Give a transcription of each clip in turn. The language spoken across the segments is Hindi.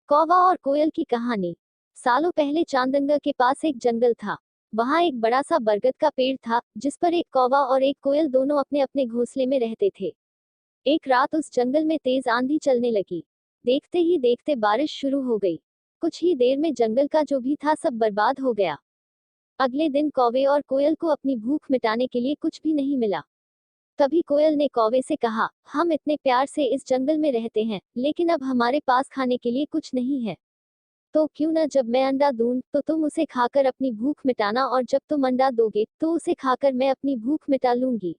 कौवा और कोयल की कहानी। सालों पहले चांदंगा के पास एक जंगल था। वहां एक बड़ा सा बरगद का पेड़ था, जिस पर एक कौवा और एक कोयल दोनों अपने अपने घोंसले में रहते थे। एक रात उस जंगल में तेज आंधी चलने लगी। देखते ही देखते बारिश शुरू हो गई। कुछ ही देर में जंगल का जो भी था सब बर्बाद हो गया। अगले दिन कौवे और कोयल को अपनी भूख मिटाने के लिए कुछ भी नहीं मिला। तभी कोयल ने कौवे से कहा, हम इतने प्यार से इस जंगल में रहते हैं, लेकिन अब हमारे पास खाने के लिए कुछ नहीं है। तो क्यों न जब मैं अंडा दूं तो तुम उसे खाकर अपनी भूख मिटाना, और जब तुम अंडा दोगे तो उसे खाकर मैं अपनी भूख मिटा लूंगी।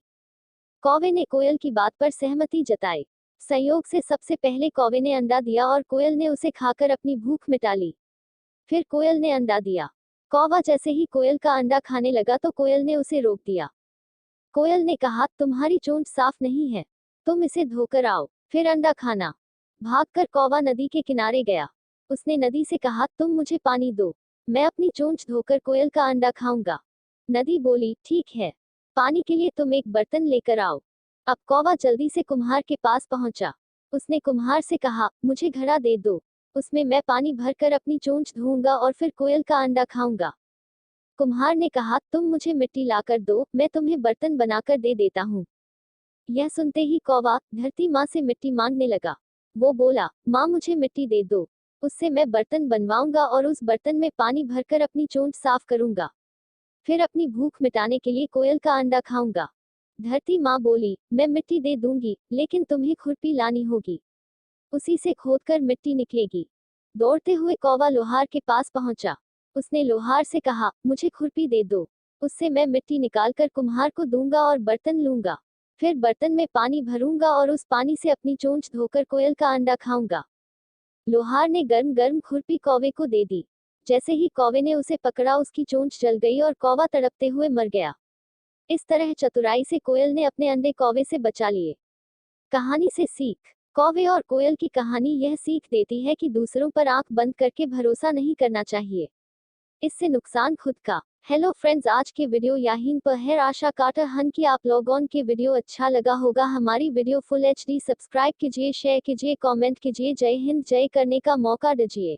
कौवे ने कोयल की बात पर सहमति जताई। संयोग से सबसे पहले कौवे ने अंडा दिया और कोयल ने उसे खाकर अपनी भूख मिटा ली। फिर कोयल ने अंडा दिया। कौवा जैसे ही कोयल का अंडा खाने लगा तो कोयल ने उसे रोक दिया। कोयल ने कहा, तुम्हारी चोंच साफ नहीं है, तुम इसे धोकर आओ, फिर अंडा खाना। भागकर कौवा नदी के किनारे गया। उसने नदी से कहा, तुम मुझे पानी दो, मैं अपनी चोंच धोकर कोयल का अंडा खाऊंगा। नदी बोली, ठीक है, पानी के लिए तुम एक बर्तन लेकर आओ। अब कौवा जल्दी से कुम्हार के पास पहुंचा। उसने कुम्हार से कहा, मुझे घड़ा दे दो, उसमें मैं पानी भरकर अपनी चोंच धोऊंगा और फिर कोयल का अंडा खाऊंगा। कुम्हार ने कहा, तुम मुझे मिट्टी लाकर दो, मैं तुम्हें बर्तन बनाकर दे देता हूँ। यह सुनते ही कौवा धरती माँ से मिट्टी मांगने लगा। वो बोला, माँ मुझे मिट्टी दे दो, उससे मैं बर्तन बनवाऊंगा और उस बर्तन में पानी भरकर अपनी चोंच साफ करूंगा। फिर अपनी भूख मिटाने के लिए कोयल का अंडा खाऊंगा। धरती माँ बोली, मैं मिट्टी दे दूंगी, लेकिन तुम्हें खुरपी लानी होगी, उसी से खोदकर मिट्टी निकलेगी। दौड़ते हुए कौवा लोहार के पास पहुंचा। उसने लोहार से कहा, मुझे खुरपी दे दो, उससे मैं मिट्टी निकालकर कुम्हार को दूंगा और बर्तन लूंगा। फिर बर्तन में पानी भरूंगा और उस पानी से अपनी चोंच धोकर कोयल का अंडा खाऊंगा। लोहार ने गर्म गर्म खुरपी कौवे को दे दी। जैसे ही कौवे ने उसे पकड़ा उसकी चोंच जल गई और कौवा तड़पते हुए मर गया। इस तरह चतुराई से कोयल ने अपने अंडे कौवे से बचा लिए। कहानी से सीख। कौवे और कोयल की कहानी यह सीख देती है कि दूसरों पर आंख बंद करके भरोसा नहीं करना चाहिए, इससे नुकसान खुद का। हेलो फ्रेंड्स, आज के वीडियो यहीं पर है। आशा करता हूं कि आप लोगों के वीडियो अच्छा लगा होगा। हमारी वीडियो फुल HD सब्सक्राइब कीजिए, शेयर कीजिए, कमेंट कीजिए। जय हिंद, जय करने का मौका दीजिए।